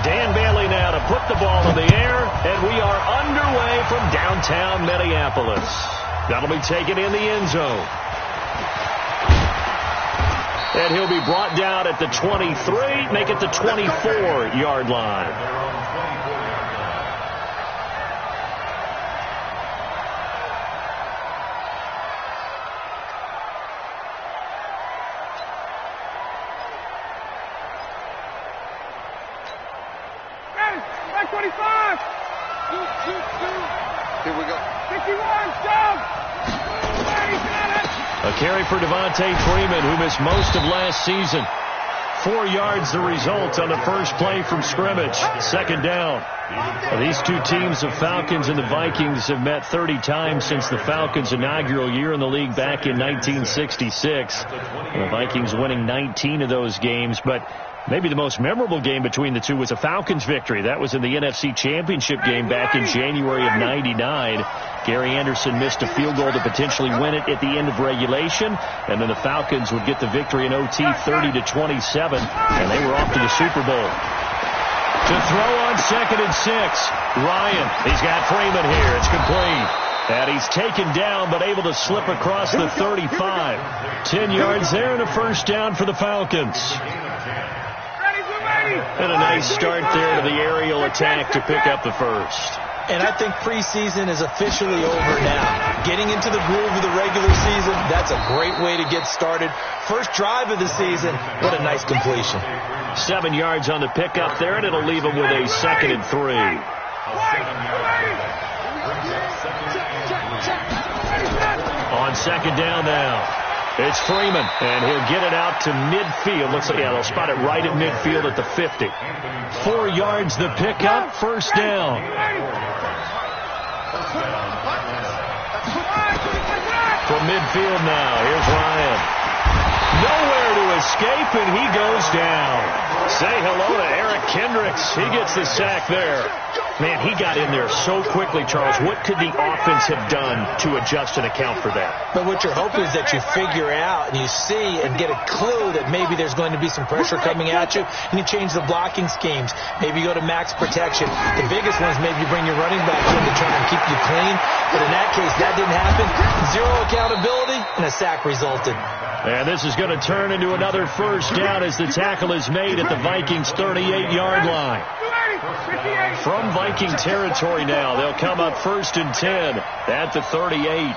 Dan Bailey now to put the ball in the air, and we are underway from downtown Minneapolis. That'll be taken in the end zone. And he'll be brought down at the 23, make it the 24-yard line. Here we go. 51, stop! A carry for Devontae Freeman, who missed most of last season. 4 yards the result on the first play from scrimmage. Second down. Well, these two teams, the Falcons and the Vikings, have met 30 times since the Falcons' inaugural year in the league back in 1966. The Vikings winning 19 of those games, but maybe the most memorable game between the two was a Falcons victory. That was in the NFC Championship game back in January of '99. Gary Anderson missed a field goal to potentially win it at the end of regulation, and then the Falcons would get the victory in OT 30-27, and they were off to the Super Bowl. To throw on 2nd and 6, Ryan. He's got Freeman here. It's complete. And he's taken down, but able to slip across the 35. 10 yards there and a first down for the Falcons. And a nice start there to the aerial attack to pick up the first. And I think preseason is officially over now. Getting into the groove of the regular season, that's a great way to get started. First drive of the season, what a nice completion. 7 yards on the pickup there, and it'll leave him with a 2nd and 3. On second down now. It's Freeman, and he'll get it out to midfield. Looks like, yeah, they'll spot it right at midfield at the 50. 4 yards the pickup, first down. From midfield now, here's Ryan. Nowhere to escape, and he goes down. Say hello to Eric Kendricks. He gets the sack there. Man, he got in there so quickly, Charles. What could the offense have done to adjust and account for that? But what you're hoping is that you figure out and you see and get a clue that maybe there's going to be some pressure coming at you, and you change the blocking schemes. Maybe you go to max protection. The biggest one is maybe you bring your running back in to try and keep you clean. But in that case, that didn't happen. Zero accountability, and a sack resulted. And this is going to turn into another first down as the tackle is made at the Vikings' 38-yard line. From Viking territory now, they'll come up 1st and 10 at the 38.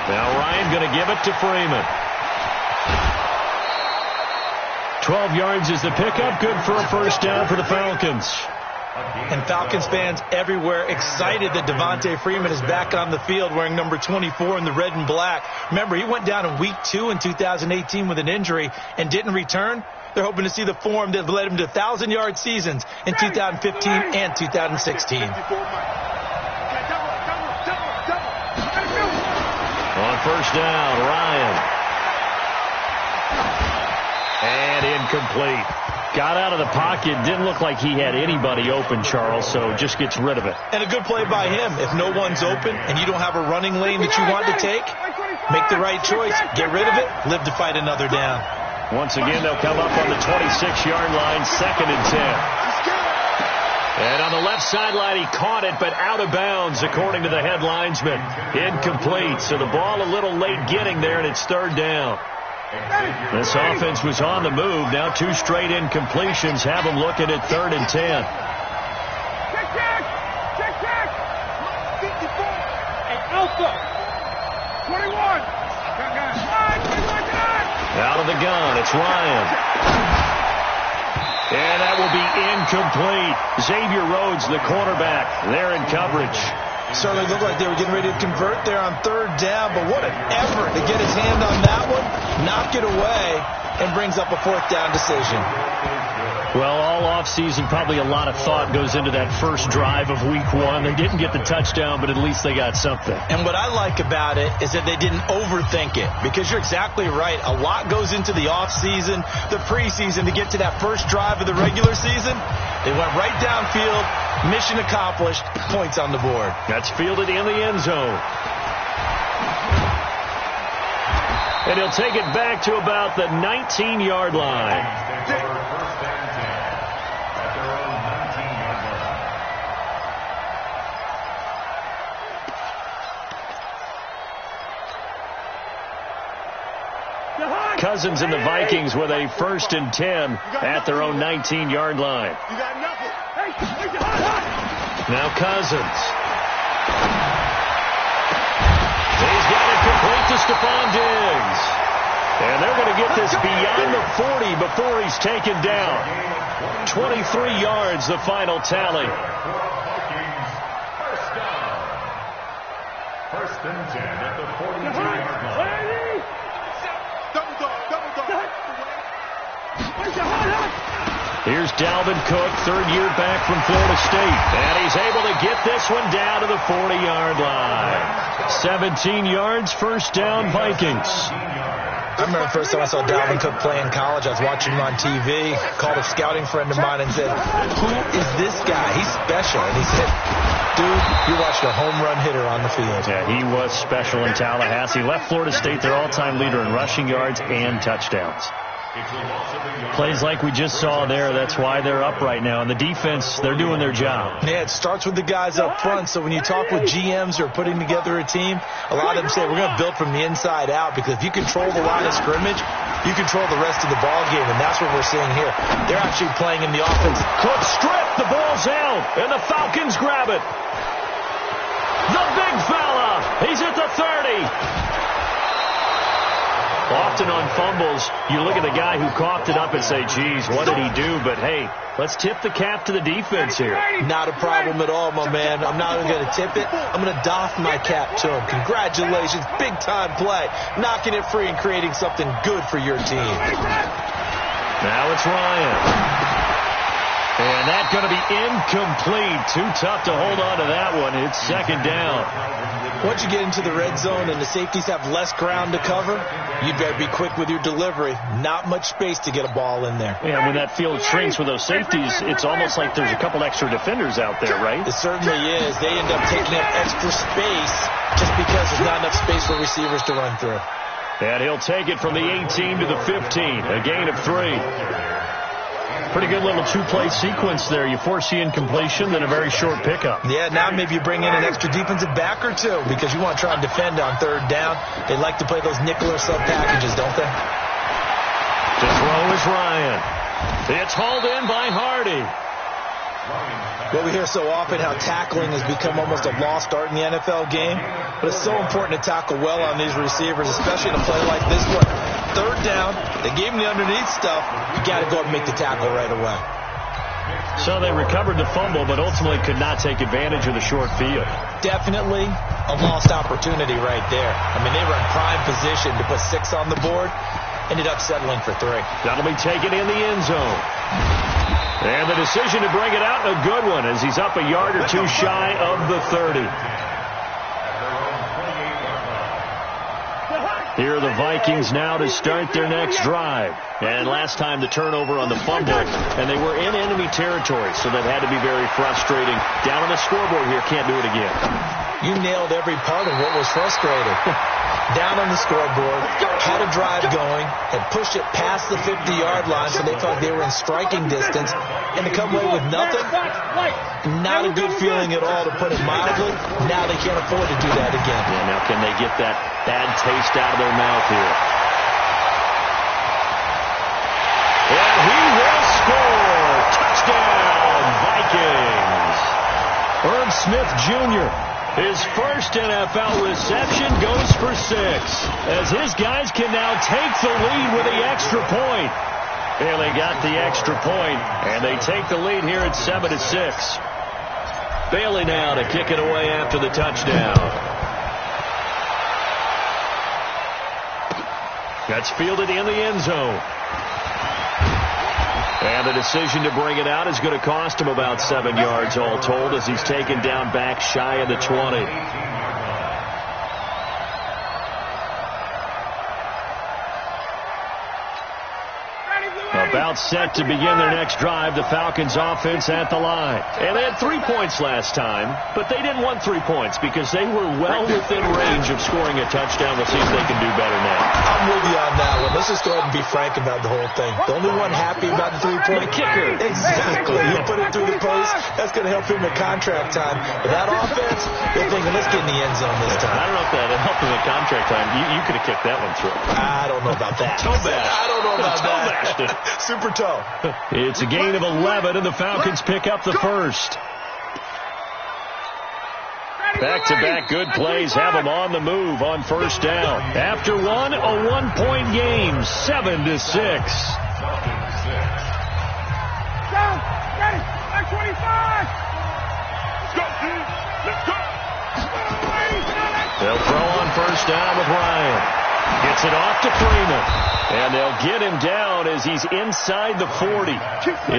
Now Ryan going to give it to Freeman. 12 yards is the pickup, good for a first down for the Falcons. And Falcons fans everywhere excited that Devontae Freeman is back on the field wearing number 24 in the red and black. Remember, he went down in week 2 in 2018 with an injury and didn't return. They're hoping to see the form that led him to 1,000-yard seasons in 2015 and 2016. On first down, Ryan. And incomplete. Got out of the pocket. Didn't look like he had anybody open, Charles, so just gets rid of it. And a good play by him. If no one's open and you don't have a running lane that you want to take, make the right choice. Get rid of it. Live to fight another down. Once again, they'll come up on the 26-yard line, 2nd and 10. And on the left sideline, he caught it, but out of bounds, according to the head linesman. Incomplete. So the ball a little late getting there, and it's 3rd down. This offense was on the move. Now 2 straight incompletions have them looking at 3rd and 10. Check. Alpha. 21. Out of the gun, it's Ryan. And that will be incomplete. Xavier Rhodes, the quarterback, there in coverage. Certainly looked like they were getting ready to convert there on 3rd down, but what an effort to get his hand on that one, knock it away, and brings up a 4th down decision. Well, all offseason, probably a lot of thought goes into that first drive of week 1. They didn't get the touchdown, but at least they got something. And what I like about it is that they didn't overthink it, because you're exactly right. A lot goes into the offseason, the preseason, to get to that first drive of the regular season. They went right downfield, mission accomplished, points on the board. That's fielded in the end zone. And he'll take it back to about the 19-yard line. Cousins and the Vikings with a 1st and 10 at their own 19-yard line. Now Cousins. He's got it complete to Stephon Diggs. And they're going to get this beyond the 40 before he's taken down. 23 yards, the final tally. First and 10 at the 42-yard line. Here's Dalvin Cook, 3rd year back from Florida State. And he's able to get this one down to the 40-yard line. 17 yards, 1st down, Vikings. I remember the first time I saw Dalvin Cook play in college. I was watching him on TV, called a scouting friend of mine and said, "Who is this guy? He's special." And he said, "Dude, you watched a home run hitter on the field." Yeah, he was special in Tallahassee. Left Florida State their all-time leader in rushing yards and touchdowns. Plays like we just saw there, that's why they're up right now. And the defense, they're doing their job. Yeah, it starts with the guys up front. So when you talk with GMs who are putting together a team, a lot of them say we're going to build from the inside out, because if you control the line of scrimmage, you control the rest of the ball game, and that's what we're seeing here. They're actually playing in the offense. Cook stripped, the ball's out, and the Falcons grab it. The big fella, he's at the 30. Often on fumbles, you look at the guy who coughed it up and say, geez, what did he do? But, hey, let's tip the cap to the defense here. Not a problem at all, my man. I'm not even going to tip it. I'm going to doff my cap to him. Congratulations. Big-time play. Knocking it free and creating something good for your team. Now it's Ryan. And that's going to be incomplete. Too tough to hold on to that one. It's 2nd down. Once you get into the red zone and the safeties have less ground to cover, you better be quick with your delivery. Not much space to get a ball in there. Yeah, when that field shrinks with those safeties, it's almost like there's a couple extra defenders out there, right? It certainly is. They end up taking up extra space just because there's not enough space for receivers to run through. And he'll take it from the 18 to the 15, a gain of 3. Pretty good little 2-play sequence there. You force the incompletion, then a very short pickup. Yeah, now maybe you bring in an extra defensive back or two, because you want to try and defend on 3rd down. They like to play those nickel or sub packages, don't they? To throw is Ryan. It's hauled in by Hardy. Well, we hear so often how tackling has become almost a lost art in the NFL game, but it's so important to tackle well on these receivers, especially in a play like this one. 3rd down, they gave him the underneath stuff. You got to go up and make the tackle right away. So they recovered the fumble, but ultimately could not take advantage of the short field. Definitely a lost opportunity right there. I mean, they were in prime position to put 6 on the board. Ended up settling for 3. That'll be taken in the end zone. And the decision to bring it out, a good one, as he's up a yard or two shy of the 30. Here are the Vikings now to start their next drive. And last time the turnover on the fumble, and they were in enemy territory, so that had to be very frustrating. Down on the scoreboard here, can't do it again. You nailed every part of what was frustrating. Down on the scoreboard, had a drive going, had pushed it past the 50-yard line, so they thought they were in striking distance, and to come away with nothing, not a good feeling at all, to put it mildly. Now they can't afford to do that again. Yeah, now can they get that bad taste out of their mouth here? And he will score! Touchdown, Vikings! Herb Smith Jr., his first NFL reception, goes for 6, as his guys can now take the lead with the extra point. And they got the extra point, and they take the lead here at 7-6. Bailey now to kick it away after the touchdown. That's fielded in the end zone. And the decision to bring it out is going to cost him about 7 yards all told, as he's taken down back shy of the 20. A About set to begin their next drive, the Falcons offense at the line. And they had 3 points last time, but they didn't want 3 points because they were well within range of scoring a touchdown. We'll see if they can do better now. I'm with you on that one. Let's just go ahead and be frank about the whole thing. The only one happy about the 3-point kicker. Exactly. He'll put it through the post. That's going to help him at contract time. But that offense, they're thinking, let's get in the end zone this time. I don't know if that helped him at contract time. You could have kicked that one through. I don't know about that. Toe bash. I don't know about that. Super toe. It's a gain of 11, and the Falcons pick up the first. Back-to-back good plays have them on the move on first down. After one, a 1-point game, 7-6. Down. Ready. Back 25. Let's go, dude. Let's go. They'll throw on first down with Ryan. Gets it off to Freeman. And they'll get him down as he's inside the 40.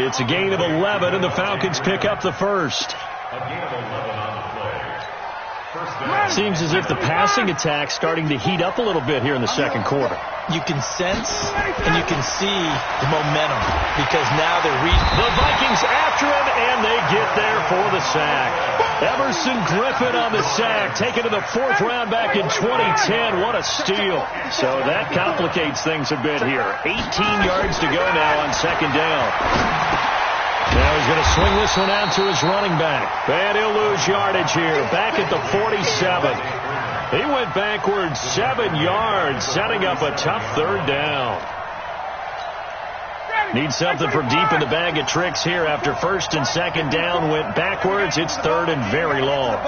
It's a gain of 11, and the Falcons pick up the first. A gain of 11 on the play. Seems as if the passing attack's starting to heat up a little bit here in the second quarter. You can sense and you can see the momentum because now they're reading. The Vikings after him, and they get there for the sack. Emerson Griffin on the sack, taken to the 4th round back in 2010. What a steal. So that complicates things a bit here. 18 yards to go now on second down. Now he's going to swing this one out to his running back. And he'll lose yardage here. Back at the 47. He went backwards 7 yards, setting up a tough third down. Need something from deep in the bag of tricks here after first and second down went backwards. It's third and very long.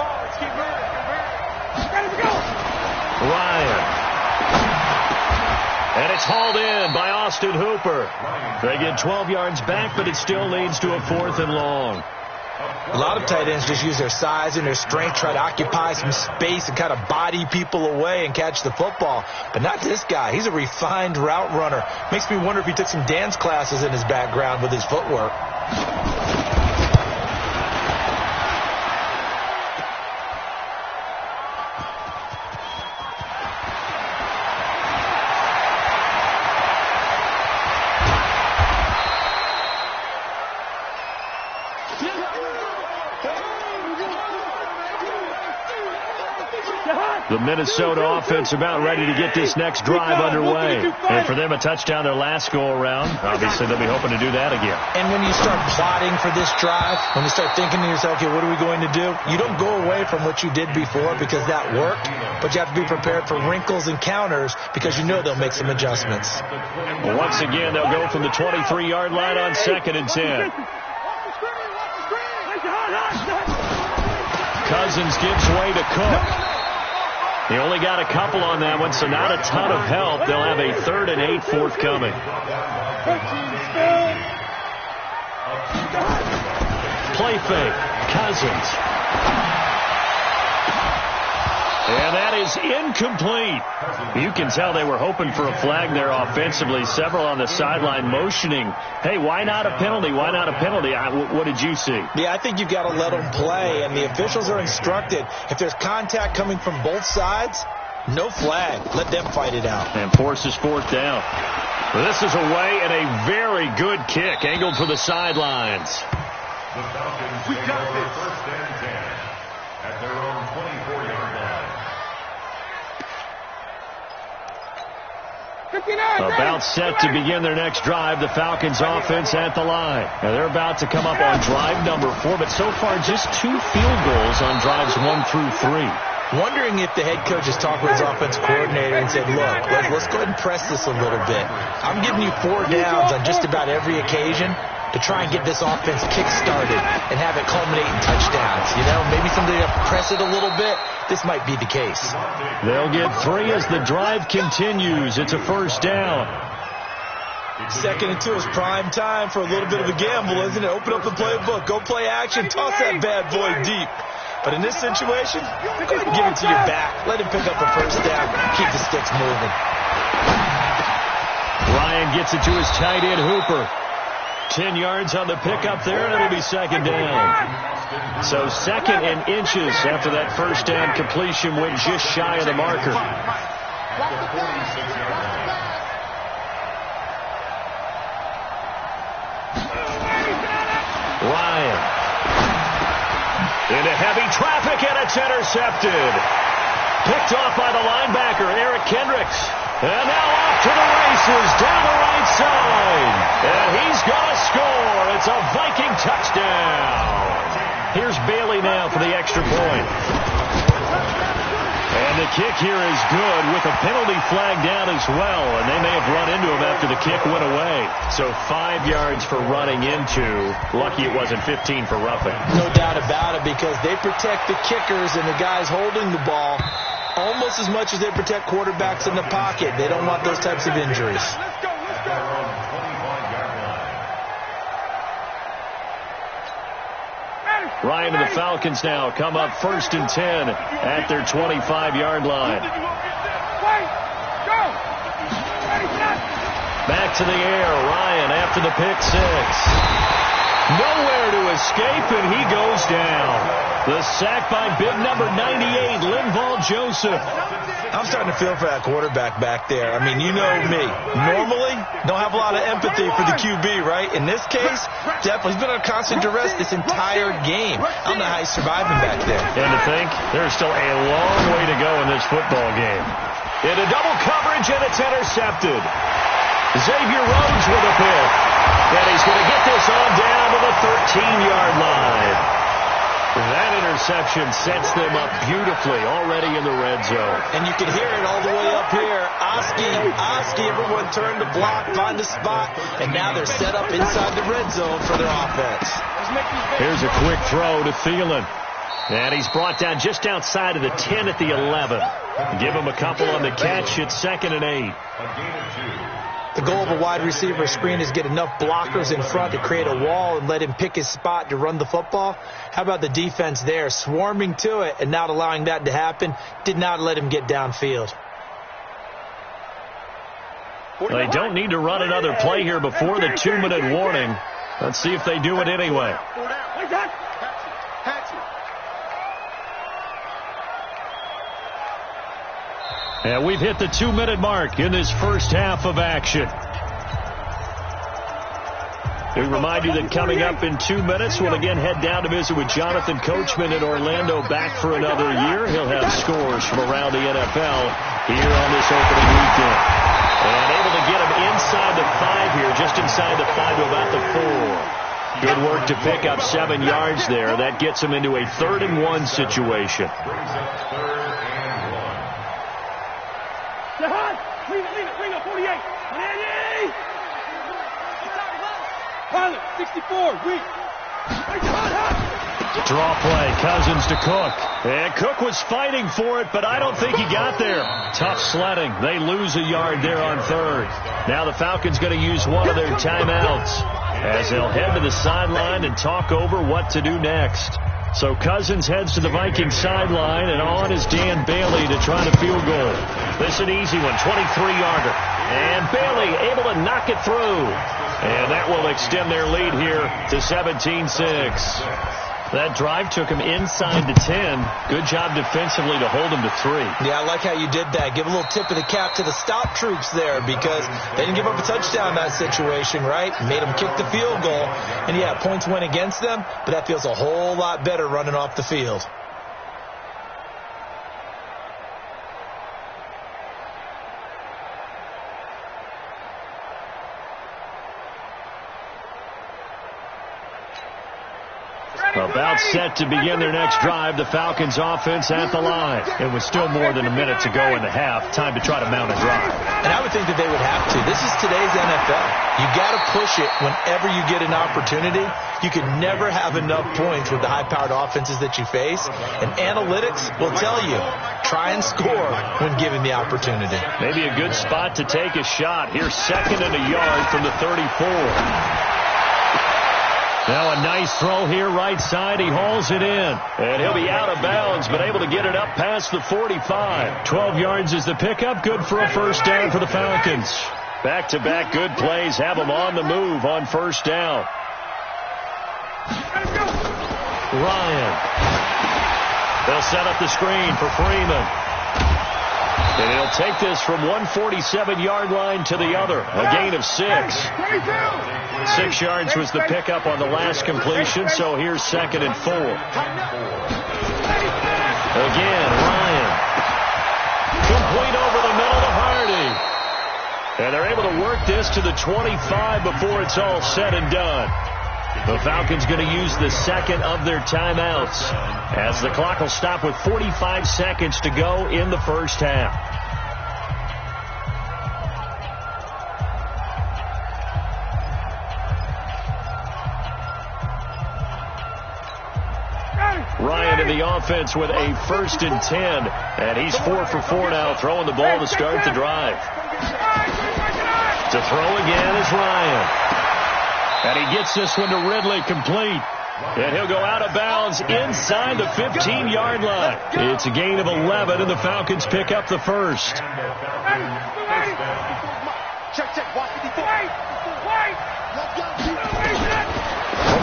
Ryan. And it's hauled in by Austin Hooper. They get 12 yards back, but it still leads to a 4th and long. A lot of tight ends just use their size and their strength, try to occupy some space and kind of body people away and catch the football. But not this guy. He's a refined route runner. Makes me wonder if he took some dance classes in his background with his footwork. The Minnesota offense about ready to get this next drive underway. And for them, a touchdown their last go-around. Obviously, they'll be hoping to do that again. And when you start plotting for this drive, when you start thinking to yourself, okay, what are we going to do? You don't go away from what you did before because that worked, but you have to be prepared for wrinkles and counters because you know they'll make some adjustments. Well, once again, they'll go from the 23-yard line on 2nd and 10. Cousins gives way to Cook. He only got a couple on that one, so not a ton of help. They'll have a 3rd and 8 forthcoming. Play fake. Cousins. And that is incomplete. You can tell they were hoping for a flag there offensively. Several on the sideline motioning, hey, why not a penalty? Why not a penalty? What did you see? Yeah, I think you've got to let them play, and the officials are instructed. If there's contact coming from both sides, no flag. Let them fight it out. And forces 4th down. Well, this is away and a very good kick, angled for the sidelines. The Falcons take over 1st and 10 at their own 24-yard line. About set to begin their next drive, the Falcons offense at the line. Now they're about to come up on drive number 4, but so far just 2 field goals on drives 1 through 3. Wondering if the head coach has talked with his offensive coordinator and said, look, let's go ahead and press this a little bit. I'm giving you 4 downs on just about every occasion to try and get this offense kick-started and have it culminate in touchdowns. You know, maybe somebody to press it a little bit. This might be the case. They'll get 3 as the drive continues. It's a 1st down. 2nd and 2 is prime time for a little bit of a gamble, isn't it? Open up the playbook. Go play action. Toss that bad boy deep. But in this situation, give it to your back. Let him pick up the 1st down. Keep the sticks moving. Ryan gets it to his tight end, Hooper. 10 yards on the pickup there, and it'll be 2nd down. So 2nd and inches after that 1st down completion went just shy of the marker. Ryan. Into heavy traffic, and it's intercepted. Picked off by the linebacker, Eric Kendricks. And now off to the races, down the right side. And he's going to score. It's a Viking touchdown. Here's Bailey now for the extra point. And the kick here is good with a penalty flag down as well. And they may have run into him after the kick went away. So 5 yards for running into. Lucky it wasn't 15 for roughing. No doubt about it, because they protect the kickers and the guys holding the ball almost as much as they protect quarterbacks in the pocket. They don't want those types of injuries. Ryan and the Falcons now come up 1st and 10 at their 25-yard line. Back to the air. Ryan after the pick six. Nowhere to escape, and he goes down. The sack by big number 98, Linval Joseph. I'm starting to feel for that quarterback back there. I mean, you know me. Normally, don't have a lot of empathy for the QB, right? In this case, definitely he's been under constant duress this entire game. I don't know how he's surviving back there. And to think, there's still a long way to go in this football game. Into double coverage, and it's intercepted. Xavier Rhodes with a pick. And he's going to get this on down to the 13-yard line. That interception sets them up beautifully already in the red zone. And you can hear it all the way up here. Oski, everyone turned to block, find a spot, and now they're set up inside the red zone for their offense. Here's a quick throw to Thielen. And he's brought down just outside of the 10 at the 11. Give him a couple on the catch. It's 2nd and 8. The goal of a wide receiver screen is get enough blockers in front to create a wall and let him pick his spot to run the football. How about the defense there, swarming to it and not allowing that to happen? Did not let him get downfield. Well, they don't need to run another play here before the 2-minute warning. Let's see if they do it anyway. And we've hit the 2-minute mark in this first half of action. We remind you that coming up in 2 minutes, we'll again head down to visit with Jonathan Coachman in Orlando, back for another year. He'll have scores from around the NFL here on this opening weekend. And able to get him inside the 5 here, just inside the 5 to about the 4. Good work to pick up 7 yards there. That gets him into a 3rd and 1 situation. Lean up, 48. Manny! 64, weak. Draw play, Cousins to Cook. And Cook was fighting for it, but I don't think he got there. Tough sledding. They lose a yard there on 3rd. Now the Falcons going to use one of their timeouts as they'll head to the sideline and talk over what to do next. So Cousins heads to the Vikings sideline, and on is Dan Bailey to try the field goal. This an easy one, 23-yarder. And Bailey able to knock it through. And that will extend their lead here to 17-6. That drive took him inside the 10. Good job defensively to hold him to 3. Yeah, I like how you did that. Give a little tip of the cap to the stop troops there, because they didn't give up a touchdown in that situation, right? Made them kick the field goal. And, yeah, points went against them, but that feels a whole lot better running off the field. About set to begin their next drive, the Falcons offense at the line. It was still more than a minute to go in the half. Time to try to mount a drive. And I would think that they would have to. This is today's NFL. You got to push it whenever you get an opportunity. You can never have enough points with the high-powered offenses that you face. And analytics will tell you, try and score when given the opportunity. Maybe a good spot to take a shot. Here's 2nd and a yard from the 34. Now a nice throw here right side. He hauls it in. And he'll be out of bounds, but able to get it up past the 45. 12 yards is the pickup. Good for a first down for the Falcons. Back-to-back good plays have them on the move on first down. Ryan. They'll set up the screen for Freeman. And he'll take this from 147-yard line to the other. A gain of 6. 6 yards was the pickup on the last completion, so here's 2nd and 4. Again, Ryan. Complete over the middle to Hardy. And they're able to work this to the 25 before it's all said and done. The Falcons going to use the second of their timeouts as the clock will stop with 45 seconds to go in the first half. Ryan in the offense with a 1st and 10, and he's 4 for 4 now, throwing the ball to start the drive. To throw again is Ryan. And he gets this one to Ridley, complete. And he'll go out of bounds inside the 15-yard line. It's a gain of 11, and the Falcons pick up the first. From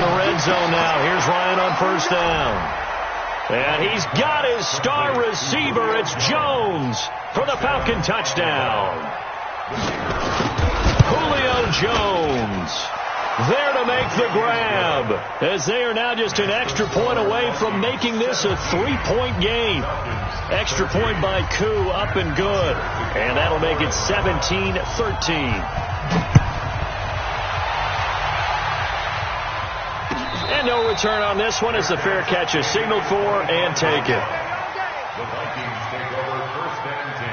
the red zone now, here's Ryan on 1st down. And he's got his star receiver. It's Jones for the Falcon touchdown. Julio Jones there to make the grab, as they are now just an extra point away from making this a 3-point game. Extra point by Koo, up and good. And that'll make it 17-13. And no return on this one as the fair catch is signaled for and taken. The Vikings take over 1st and 10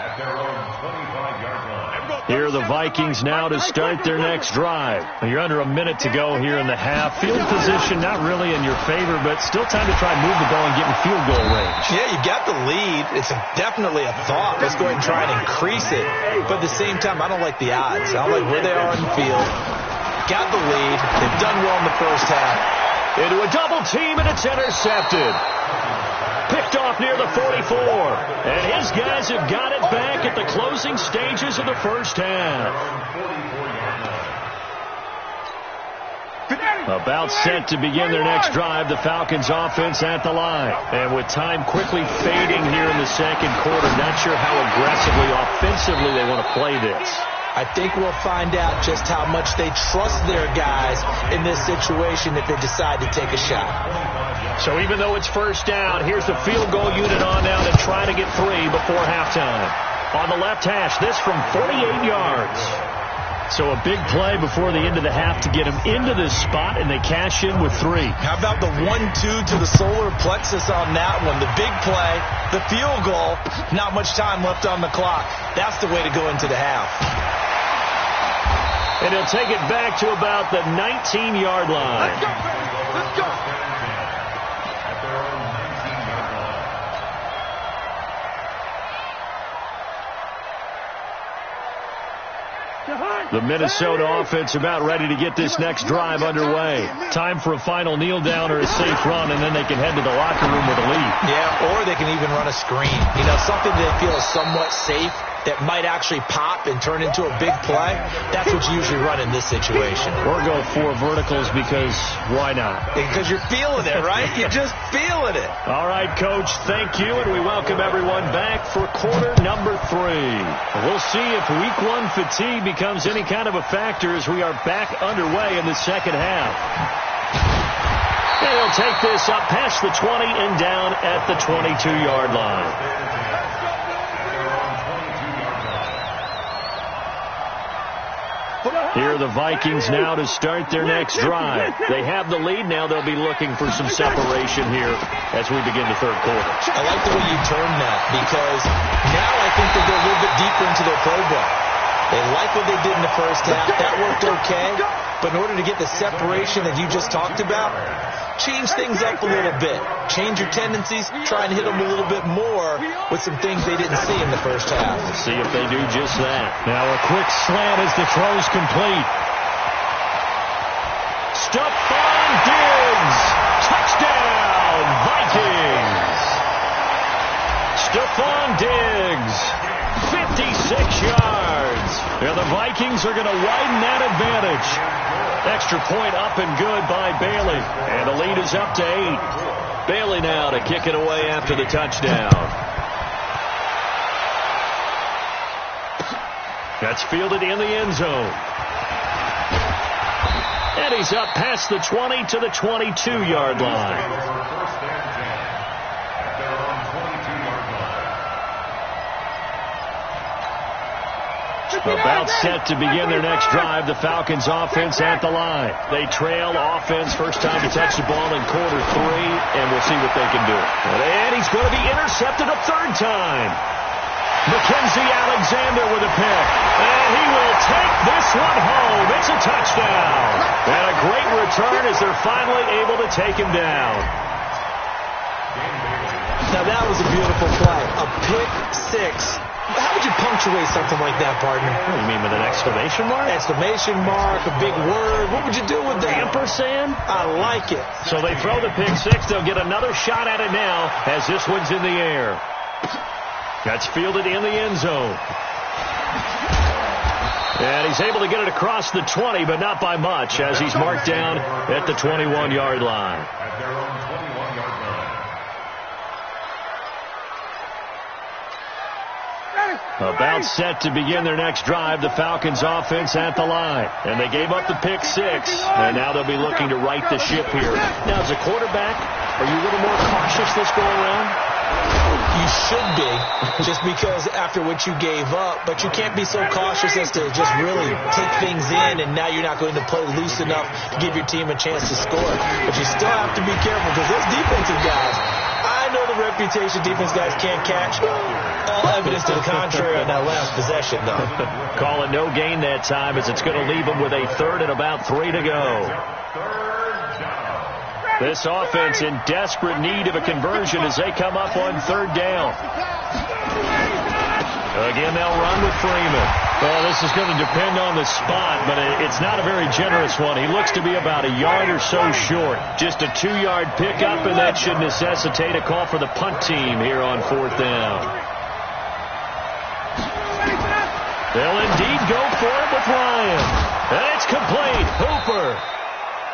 at their own 25-yard line. Here are the Vikings now to start their next drive. You're under a minute to go here in the half. Field position not really in your favor, but still time to try and move the ball and get in field goal range. Yeah, you got the lead. It's definitely a thought. Let's go ahead and try and increase it. But at the same time, I don't like the odds. I don't like where they are on the field. Got the lead. They've done well in the first half. Into a double team, and it's intercepted. Picked off near the 44. And his guys have got it back at the closing stages of the first half. About set to begin their next drive, the Falcons offense at the line. And with time quickly fading here in the second quarter, not sure how aggressively, offensively they want to play this. I think we'll find out just how much they trust their guys in this situation if they decide to take a shot. So even though it's first down, here's the field goal unit on now to try to get 3 before halftime. On the left hash, this from 48 yards. So a big play before the end of the half to get them into this spot, and they cash in with 3. How about the 1-2 to the solar plexus on that one? The big play, the field goal, not much time left on the clock. That's the way to go into the half. And he'll take it back to about the 19-yard line. Let's go. Let's go. The Minnesota offense about ready to get this next drive underway. Time for a final kneel down or a safe run, and then they can head to the locker room with a lead. Yeah, or they can even run a screen. You know, something they feel is somewhat safe that might actually pop and turn into a big play. That's what you usually run in this situation. Or go 4 verticals because why not? Because you're feeling it, right? You're just feeling it. All right, Coach, thank you, and we welcome everyone back for quarter number 3. We'll see if week 1 fatigue becomes any kind of a factor as we are back underway in the second half. And he'll take this up past the 20 and down at the 22-yard line. Here are the Vikings now to start their next drive. They have the lead. Now they'll be looking for some separation here as we begin the third quarter. I like the way you turn that, because now I think they go a little bit deeper into their playbook. They like what they did in the first half. That worked okay. But in order to get the separation that you just talked about, change things up a little bit. Change your tendencies. Try and hit them a little bit more with some things they didn't see in the first half. See if they do just that. Now a quick slant as the throw's complete. Stephon Diggs. Touchdown, Vikings. Stephon Diggs. 56 yards. Now the Vikings are going to widen that advantage. Extra point up and good by Bailey. And the lead is up to 8. Bailey now to kick it away after the touchdown. That's fielded in the end zone. And he's up past the 20 to the 22-yard line. First and 10 at their own 22-yard line. About set to begin their next drive, the Falcons offense at the line. They trail offense, first time to touch the ball in quarter 3, and we'll see what they can do. And he's going to be intercepted a third time. Mackenzie Alexander with a pick. And he will take this one home. It's a touchdown. And a great return as they're finally able to take him down. Now that was a beautiful play. A pick 6. How would you punctuate something like that, partner? What do you mean, with an exclamation mark? Exclamation mark, a big word. What would you do with that? Ampersand? I like it. So they throw the pick 6. They'll get another shot at it now as this one's in the air. That's fielded in the end zone. And he's able to get it across the 20, but not by much, as he's marked down at the 21-yard line. At their own 21-yard line. About set to begin their next drive, the Falcons offense at the line. And they gave up the pick 6, and now they'll be looking to right the ship here. Now, as a quarterback, are you a little more cautious this go around? You should be, just because after what you gave up, but you can't be so cautious as to just really take things in, and now you're not going to play loose enough to give your team a chance to score. But you still have to be careful, because those defensive guys, I know the reputation defense guys can't catch. All evidence to the contrary on that last possession, though. Call it no gain that time, as it's going to leave them with a third and about 3 to go. This offense in desperate need of a conversion as they come up on third down. Again, they'll run with Freeman. Well, this is going to depend on the spot, but it's not a very generous one. He looks to be about a yard or so short. Just a 2-yard pickup, and that should necessitate a call for the punt team here on fourth down. They'll indeed go for it with Ryan. And it's complete. Hooper.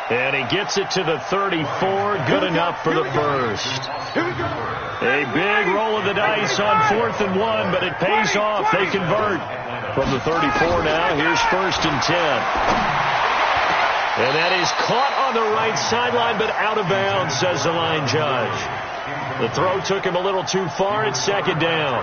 And he gets it to the 34. Good enough for the first. A big roll of the dice on 4th and 1, but it pays off. They convert from the 34 now. Here's 1st and 10. And that is caught on the right sideline, but out of bounds, says the line judge. The throw took him a little too far. It's 2nd down.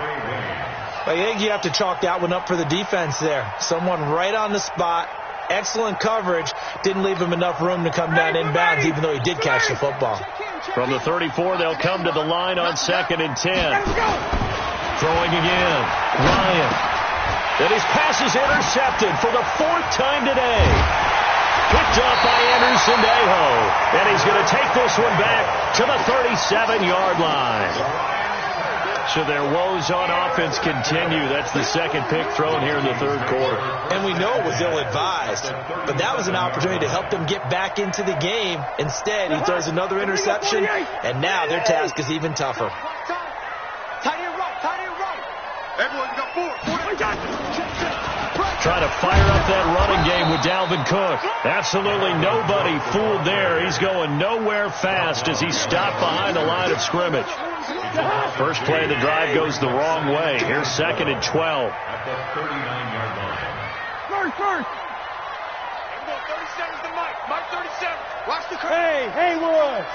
I think you have to chalk that one up for the defense there. Someone right on the spot. Excellent coverage. Didn't leave him enough room to come down inbounds, even though he did catch the football. From the 34, they'll come to the line on 2nd and 10. Throwing again. Ryan. And his pass is intercepted for the 4th time today. Picked up by Anderson Dejo. And he's going to take this one back to the 37-yard line. So their woes on offense continue. That's the 2nd pick thrown here in the 3rd quarter. And we know it was ill-advised, but that was an opportunity to help them get back into the game. Instead, he throws another interception, and now their task is even tougher. Everyone's got 4. Trying to fire up that running game with Dalvin Cook. Absolutely nobody fooled there. He's going nowhere fast as he's stopped behind the line of scrimmage. First play of the drive goes the wrong way. Here's 2nd and 12. At the 39-yard line. First. 37's the Mike. Mike 37. Watch the curve. Hey, Haywood.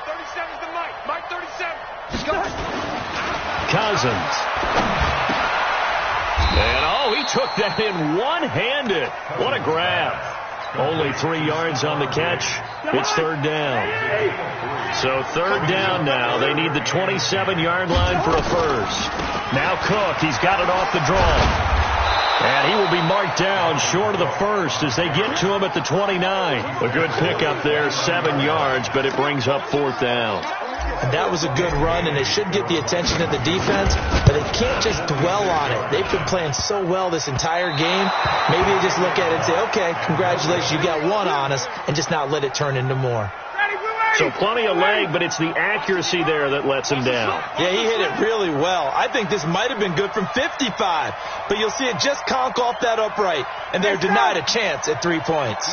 37's the Mike. Mike 37. Cousins. And, he took that in one-handed. What a grab. Only 3 yards on the catch. It's 3rd down. So 3rd down now. They need the 27-yard line for a first. Now Cook. He's got it off the draw. And he will be marked down short of the first as they get to him at the 29. A good pickup there, 7 yards, but it brings up 4th down. And that was a good run, and it should get the attention of the defense, but they can't just dwell on it. They've been playing so well this entire game. Maybe they just look at it and say, okay, congratulations, you got one on us, and just not let it turn into more. So plenty of leg, but it's the accuracy there that lets him down. Yeah, he hit it really well. I think this might have been good from 55, but you'll see it just conk off that upright, and they're denied a chance at 3 points.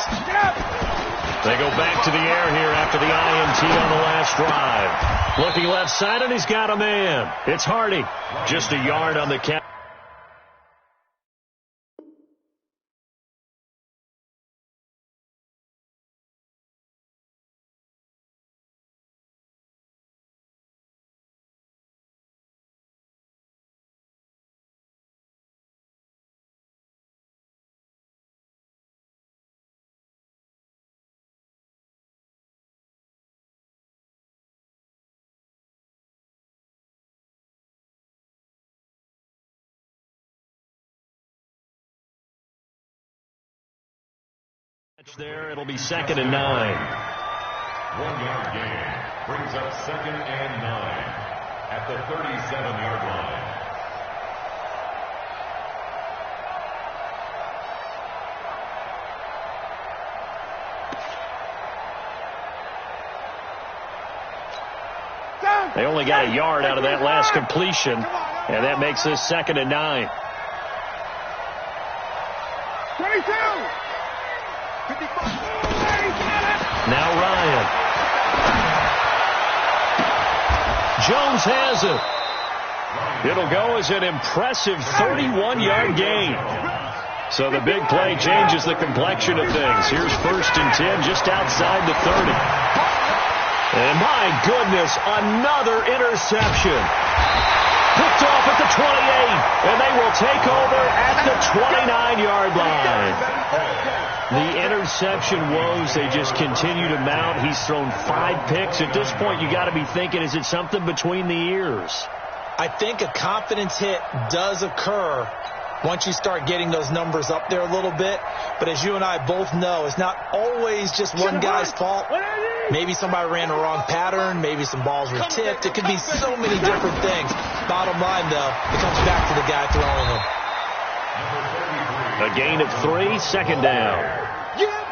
They go back to the air here after the INT on the last drive. Looking left side, and he's got a man. It's Hardy. Just a yard on the catch. There, it'll be 2nd and 9. 1-yard gain brings up 2nd and 9 at the 37-yard line. They only got a yard out of that last completion, and that makes this 2nd and 9. 22. 55. Now Ryan. Jones has it. It'll go as an impressive 31-yard gain. So the big play changes the complexion of things. Here's 1st and 10 just outside the 30. And my goodness, another interception. Picked off at the 28, and they will take over at the 29-yard line. The interception woes, they just continue to mount. He's thrown 5 picks. At this point, you got to be thinking, is it something between the ears? I think a confidence hit does occur once you start getting those numbers up there a little bit. But as you and I both know, it's not always just one guy's fault. Maybe somebody ran the wrong pattern. Maybe some balls were tipped. It could be so many different things. Bottom line, though, it comes back to the guy throwing them. A gain of 3, 2nd down.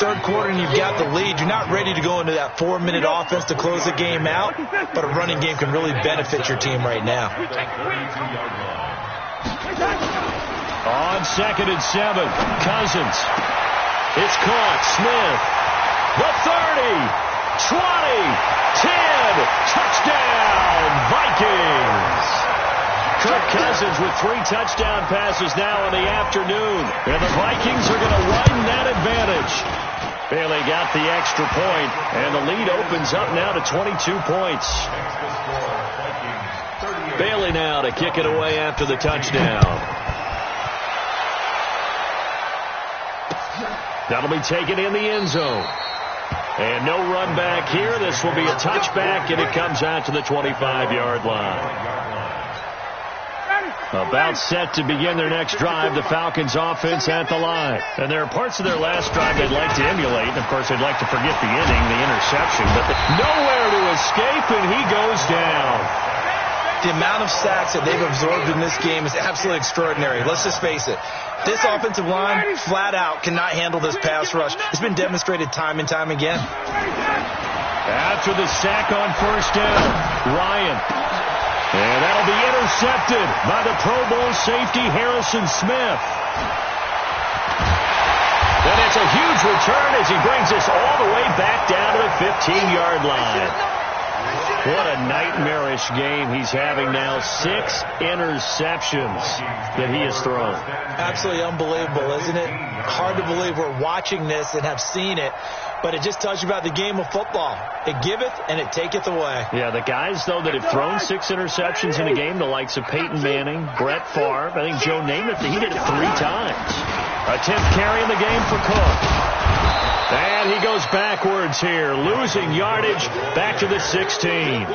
3rd quarter and you've got the lead. You're not ready to go into that 4-minute offense to close the game out, but a running game can really benefit your team right now. On 2nd and 7, Cousins. It's caught. Smith. The 30. 20, 10, touchdown, Vikings. Kirk Cousins with 3 touchdown passes now in the afternoon. And the Vikings are going to widen that advantage. Bailey got the extra point, and the lead opens up now to 22 points. Bailey now to kick it away after the touchdown. That'll be taken in the end zone. And no run back here. This will be a touchback, and it comes out to the 25-yard line. About set to begin their next drive, the Falcons offense at the line. And there are parts of their last drive they'd like to emulate. And, of course, they'd like to forget the inning, the interception. But nowhere to escape, and he goes down. The amount of sacks that they've absorbed in this game is absolutely extraordinary. Let's just face it. This offensive line, flat out, cannot handle this pass rush. It's been demonstrated time and time again. After the sack on 1st down, Ryan. And that'll be intercepted by the Pro Bowl safety, Harrison Smith. And it's a huge return as he brings us all the way back down to the 15-yard line. What a nightmarish game he's having now. 6 interceptions that he has thrown. Absolutely unbelievable, isn't it? Hard to believe we're watching this and have seen it, but it just tells you about the game of football. It giveth and it taketh away. Yeah, the guys, though, that have thrown 6 interceptions in a game, the likes of Peyton Manning, Brett Favre, I think Joe Namath, he did it 3 times. A 10th carry in the game for Cook. And he goes backwards here, losing yardage back to the 16.